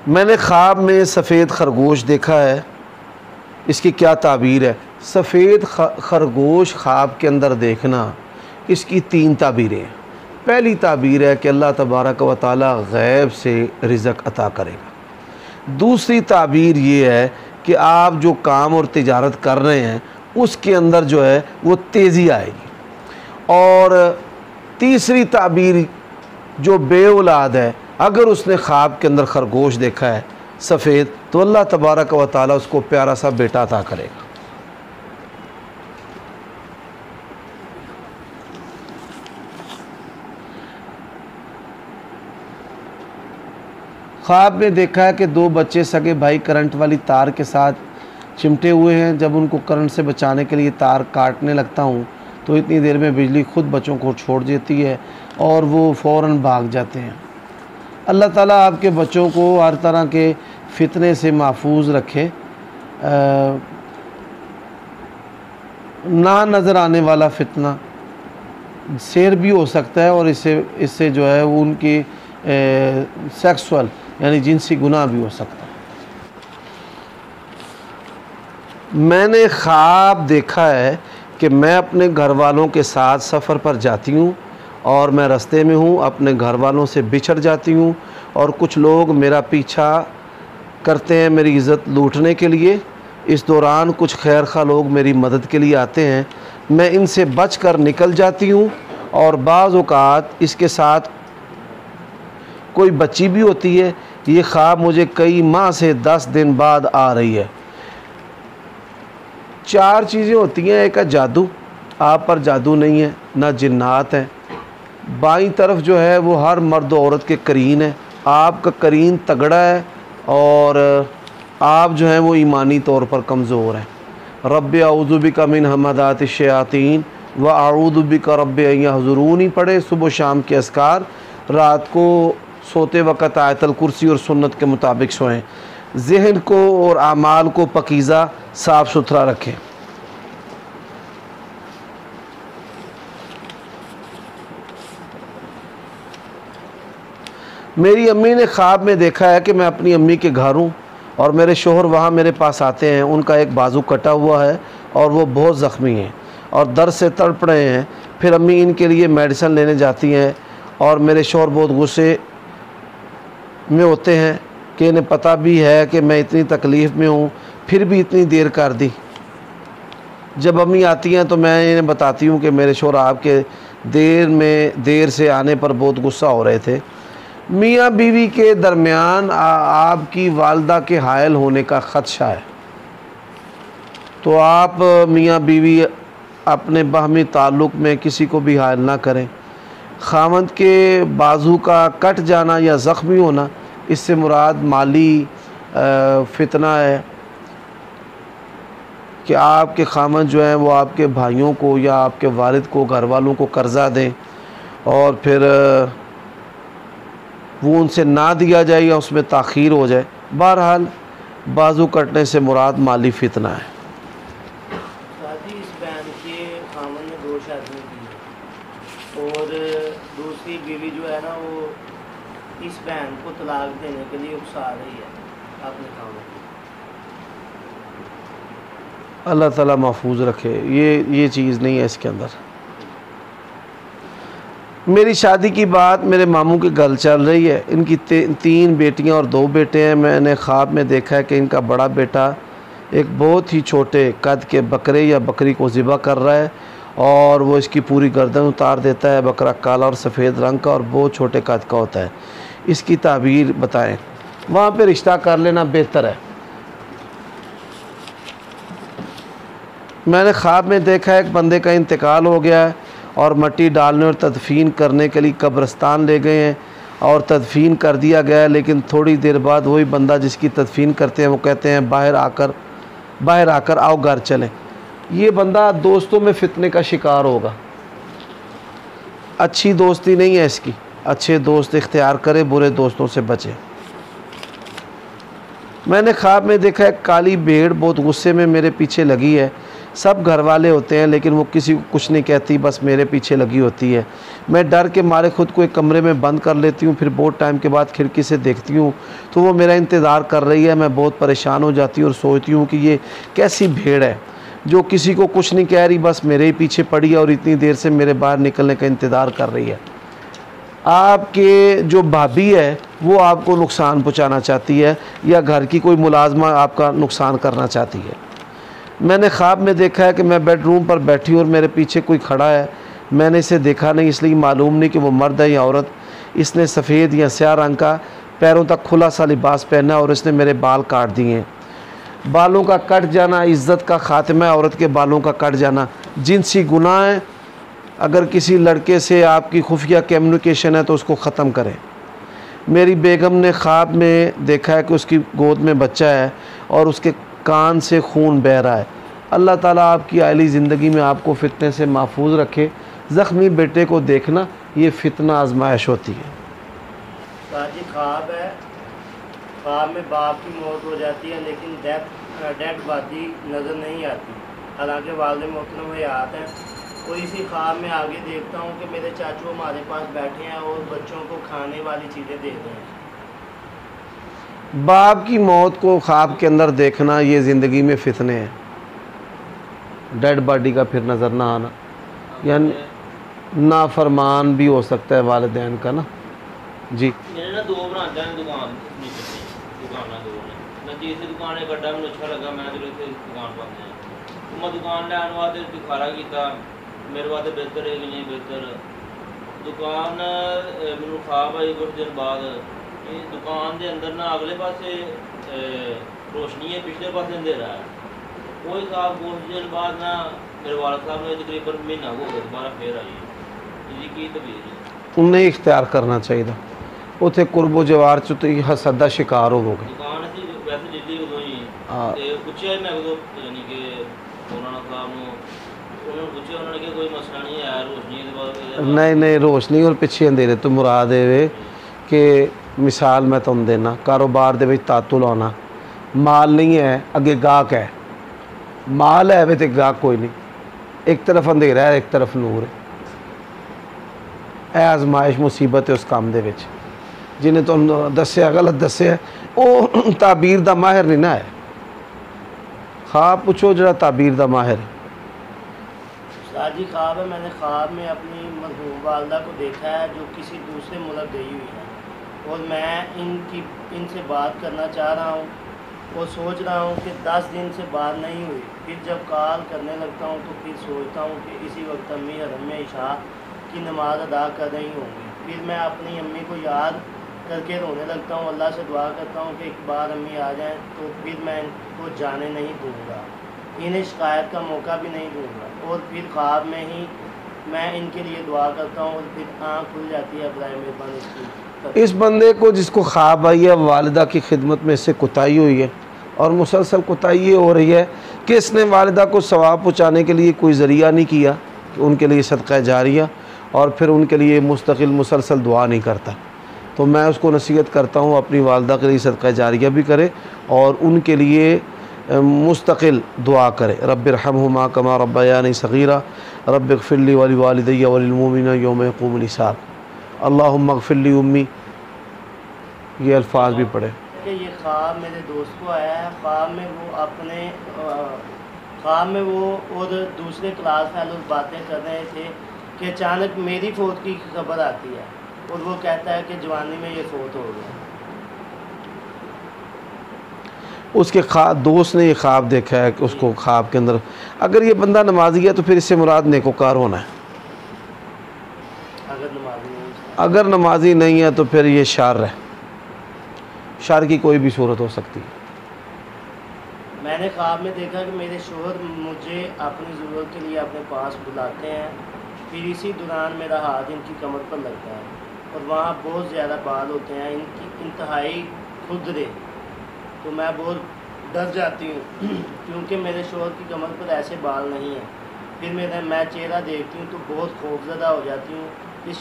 मैंने ख्वाब में सफ़ेद खरगोश देखा है, इसकी क्या ताबीर है? सफ़ेद खरगोश ख्वाब के अंदर देखना, इसकी 3 ताबीरें हैं। पहली ताबीर है कि अल्लाह तबारक व तआला गैब से रिज़्क़ अता करेगा। दूसरी ताबीर ये है कि आप जो काम और तिजारत कर रहे हैं उसके अंदर जो है वो तेज़ी आएगी। और तीसरी ताबीर जो बेऔलाद है, अगर उसने ख्वाब के अंदर खरगोश देखा है सफ़ेद, तो अल्लाह तबारक व तआला उसको प्यारा सा बेटा अता करेगा। ख्वाब में देखा है कि 2 बच्चे सगे भाई करंट वाली तार के साथ चिमटे हुए हैं। जब उनको करंट से बचाने के लिए तार काटने लगता हूँ तो इतनी देर में बिजली खुद बच्चों को छोड़ देती है और वो फ़ौरन भाग जाते हैं। अल्लाह ताला आपके बच्चों को हर तरह के फितने से महफूज रखे। ना नज़र आने वाला फितना शेर भी हो सकता है और इससे जो है वो उनकी सेक्सुअल यानी जिनसी गुनाह भी हो सकता है। मैंने ख्वाब देखा है कि मैं अपने घर वालों के साथ सफ़र पर जाती हूँ और मैं रास्ते में हूँ, अपने घर वालों से बिछड़ जाती हूँ और कुछ लोग मेरा पीछा करते हैं मेरी इज़्ज़त लूटने के लिए। इस दौरान कुछ खैर खा लोग मेरी मदद के लिए आते हैं, मैं इनसे बचकर निकल जाती हूँ। और बाज़ औक़ात इसके साथ कोई बच्ची भी होती है। ये ख्वाब मुझे कई माह से 10 दिन बाद आ रही है। 4 चीज़ें होती हैं। एक है जादू, आप पर जादू नहीं है, ना जिन्नात हैं। बाईं तरफ जो है वो हर मर्द औरत के करीन है, आपका करीन तगड़ा है और आप जो हैं वो ईमानी तौर पर कमज़ोर हैं। रब्बि अऊज़ु बिका मिन हमज़ातिश शयातीन व अऊज़ु बिका रब्बि अन यहज़ुरूनी पढ़े सुबह शाम के अस्कार। रात को सोते वक़्त आयतल कुर्सी और सुन्नत के मुताबिक सोएं। ज़हन को और आमाल को पकीज़ा साफ़ सुथरा रखें। मेरी अम्मी ने ख्वाब में देखा है कि मैं अपनी अम्मी के घर हूँ और मेरे शोहर वहाँ मेरे पास आते हैं। उनका एक बाजू कटा हुआ है और वो बहुत ज़ख्मी हैं और दर्द से तड़प रहे हैं। फिर अम्मी इनके लिए मेडिसिन लेने जाती हैं और मेरे शोहर बहुत गुस्से में होते हैं कि इन्हें पता भी है कि मैं इतनी तकलीफ़ में हूँ, फिर भी इतनी देर कर दी। जब अम्मी आती हैं तो मैं इन्हें बताती हूँ कि मेरे शोहर आपके देर से आने पर बहुत गुस्सा हो रहे थे। मियाँ बीवी के दरमियान आपकी वालदा के हायल होने का ख़दशा है, तो आप मियाँ बीवी अपने बाहमी ताल्लुक़ में किसी को भी हायल ना करें। खामद के बाजू का कट जाना या ज़ख्मी होना, इससे मुराद माली फितना है कि आपके खामद जो हैं वो आपके भाइयों को या आपके वालिद को, घर वालों को कर्ज़ा दें और फिर वो उनसे ना दिया जाए या उसमें ताख़ीर हो जाए। बहरहाल बाजू कटने से मुराद माली फितना है। शादी इस बहन के खामन ने 2 शादियाँ की और दूसरी बीवी जो है ना वो इस बहन को तलाक देने के लिए उकसा रही है अपने खामन को। अल्लाह ताला महफूज रखे, ये चीज़ नहीं है इसके अंदर। मेरी शादी की बात मेरे मामू के घर चल रही है। इनकी 3 बेटियां और 2 बेटे हैं। मैंने ख्वाब में देखा है कि इनका बड़ा बेटा एक बहुत ही छोटे कद के बकरे या बकरी को ज़िबा कर रहा है और वो इसकी पूरी गर्दन उतार देता है। बकरा काला और सफ़ेद रंग का और बहुत छोटे कद का होता है। इसकी ताबीर बताएं। वहाँ पे रिश्ता कर लेना बेहतर है। मैंने ख्वाब में देखा है एक बंदे का इंतकाल हो गया है और मट्टी डालने और तदफीन करने के लिए कब्रिस्तान ले गए हैं और तदफीन कर दिया गया है, लेकिन थोड़ी देर बाद वही बंदा जिसकी तदफीन करते हैं वो कहते हैं बाहर आकर आओ घर चलें। ये बंदा दोस्तों में फितने का शिकार होगा। अच्छी दोस्ती नहीं है इसकी। अच्छे दोस्त इख्तियार करे, बुरे दोस्तों से बचे। मैंने ख्वाब में देखा है काली भेड़ बहुत गुस्से में मेरे पीछे लगी है। सब घर वाले होते हैं लेकिन वो किसी को कुछ नहीं कहती, बस मेरे पीछे लगी होती है। मैं डर के मारे ख़ुद को एक कमरे में बंद कर लेती हूँ, फिर बहुत टाइम के बाद खिड़की से देखती हूँ तो वो मेरा इंतज़ार कर रही है। मैं बहुत परेशान हो जाती हूँ और सोचती हूँ कि ये कैसी भेड़ है जो किसी को कुछ नहीं कह रही, बस मेरे ही पीछे पड़ी है और इतनी देर से मेरे बाहर निकलने का इंतज़ार कर रही है। आपके जो भाभी है वो आपको नुकसान पहुंचाना चाहती है या घर की कोई मुलाजमा आपका नुकसान करना चाहती है। मैंने ख्वाब में देखा है कि मैं बेडरूम पर बैठी हूँ और मेरे पीछे कोई खड़ा है। मैंने इसे देखा नहीं, इसलिए मालूम नहीं कि वो मर्द है या औरत। इसने सफ़ेद या स्याह रंग का पैरों तक खुला सा लिबास पहना और इसने मेरे बाल काट दिए। बालों का कट जाना इज़्ज़त का ख़ात्मा है। औरत के बालों का कट जाना जिनसी गुनाह है। अगर किसी लड़के से आपकी खुफिया कम्युनिकेशन है तो उसको ख़त्म करें। मेरी बेगम ने ख्वाब में देखा है कि उसकी गोद में बच्चा है और उसके कान से खून बह रहा है। अल्लाह ताला आपकी आइली ज़िंदगी में आपको फितने से महफूज रखे। ज़ख्मी बेटे को देखना ये फितना आजमाइश होती है। साजी ख्वाब है, ख्वाब में बाप की मौत हो जाती है लेकिन डेड बॉडी नज़र नहीं आती, हालांकि वालिद मोहतरम हयात हैं। और इसी ख्वाब में आगे देखता हूँ कि मेरे चाचू हमारे पास बैठे हैं और बच्चों को खाने वाली चीज़ें दे रहे हैं। बाप की मौत को ख्वाब के अंदर देखना ये ज़िंदगी में फितने हैं। डेड बॉडी का फिर नज़र ना आना यानी नाफरमान भी हो सकता है वालिदैन का ना। जी मेरे ना 2 ब्रांचा ने दुकान दो ने मैं तीसरी दुकान कड्डा, मैं अच्छा लगा, मैं दुकान पाते हैं तो मैं दुकान लैन वास्ते दिखारा किया, मेरे वास्ते बेहतर है कि नहीं बेहतर दुकान। मैं ख्वाब आई कुछ दिन बाद दुकान के अंदर ना अगले पासे रोशनी है, पिछले पासे अंधेरा है। कोई ख्वाब कुछ दिन बाद ना मेरे वाल साहब ने तकरीबन महीना हो गया दोबारा फिर आई है। की तबीर है उन्हें इख्तियार करना चाहिए। उथे कुर्बो जवार च तो हसद का शिकार होवोगे। दुकान असी वैसे जिद्दी उदों ही ते पुछया मैं उदों यानी कि मौलाना साहब उन्होंने पूछा, उन्होंने कहा कोई मसला नहीं है, रोशनी के बाद नहीं रोशनी और पिछे अंधेरे तो मुराद है कि मिसाल मैं तुम देना कारोबार दे विच तातुल आना, माल नहीं है अगे गाहक है, माल है वे तो गाहक कोई नहीं, एक तरफ अंधेरा है एक तरफ नूर है। यह आजमाइश मुसीबत है उस काम दे विच जिन्हें तुम दसिया गलत दसिया वो ताबीर दा माहिर नहीं ना है। ख्वाब पूछो जरा ताबीर दा माहिर। साजी ख्वाब है, मैंने ख्वाब में अपनी मरहूम वालदा को देखा है जो किसी दूसरे मुल्क गई हुई है और मैं इनसे बात करना चाह रहा हूँ और सोच रहा हूँ कि 10 दिन से बात नहीं हुई। फिर जब कॉल करने लगता हूँ तो फिर सोचता हूँ कि इसी वक्त अम्मी हरम में इशा की नमाज़ अदा कर रही होंगी। फिर मैं अपनी अम्मी को याद करके रोने लगता हूँ, अल्लाह से दुआ करता हूँ कि एक बार अम्मी आ जाएं तो फिर मैं इनको जाने नहीं दूँगा, इन्हें शिकायत का मौका भी नहीं दूँगा। और फिर ख्वाब में ही मैं इनके लिए दुआ करता हूँ और फिर आँख खुल जाती है। बराए मेहरबानी इसकी इस बंदे को जिसको ख्वाब आई है वालिदा की खिदमत में इससे कुताही हुई है और मुसलसल कुताही ये हो रही है कि इसने वालिदा को सवाब पहुँचाने के लिए कोई ज़रिया नहीं किया कि उनके लिए सदका जारिया और फिर उनके लिए मुस्तकिल मुसलसल दुआ नहीं करता। तो मैं उसको नसीहत करता हूँ अपनी वालिदा के लिए सदका जारिया भी करे और उनके लिए मुस्तकिल दुआ करे। रब्बिरहमहुमा कमा रब्बयानी सगीरा रब्बिगफिरली वलिवालिदैया वलिलमुमिनीना यौम यक़ूमुल हिसाब अल्लाहुम्मा अग़फिरली उम्मी। ये अल्फाज भी पढ़े कि ये ख्वाब मेरे दोस्त को आया है। ख्वाब में वो और दूसरे क्लास फेलोज बातें कर रहे थे कि अचानक मेरी फौत की खबर आती है और वो कहता है कि जवानी में ये फौत हो गया। उसके दोस्त ने ये ख्वाब देखा है कि उसको ख्वाब के अंदर अगर ये बंदा नमाजी है तो फिर इससे मुराद नेकोकार होना है। अगर नमाजी नहीं है तो फिर ये शार है। शार की कोई भी सूरत हो सकती है। मैंने ख्वाब में देखा कि मेरे शोहर मुझे अपनी ज़रूरत के लिए अपने पास बुलाते हैं, फिर इसी दौरान मेरा हाथ इनकी कमर पर लगता है और वहाँ बहुत ज़्यादा बाल होते हैं, इनकी इंतहाई खुरदरे। तो मैं बहुत डर जाती हूँ क्योंकि मेरे शोहर की कमर पर ऐसे बाल नहीं हैं। फिर मैं चेहरा देखती हूँ तो बहुत खौफज़दा हो जाती हूँ। इस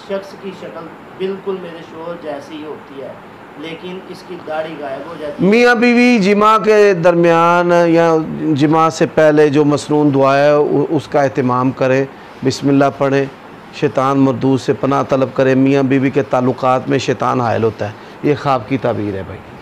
शख्स की शक्ल बिल्कुल मेरे शोहर जैसी ही होती है। लेकिन इसकी दाढ़ी गायब हो जाती है। मियाँ बीवी जिमा के दरमियान या जिमा से पहले जो मसनून दुआ है उसका एहतमाम करें, बिस्मिल्लाह पढ़ें, शैतान मरदूद से पनाह तलब करें। मियाँ बीवी के ताल्लुकात में शैतान हायल होता है। ये ख्वाब की ताबीर है भाई।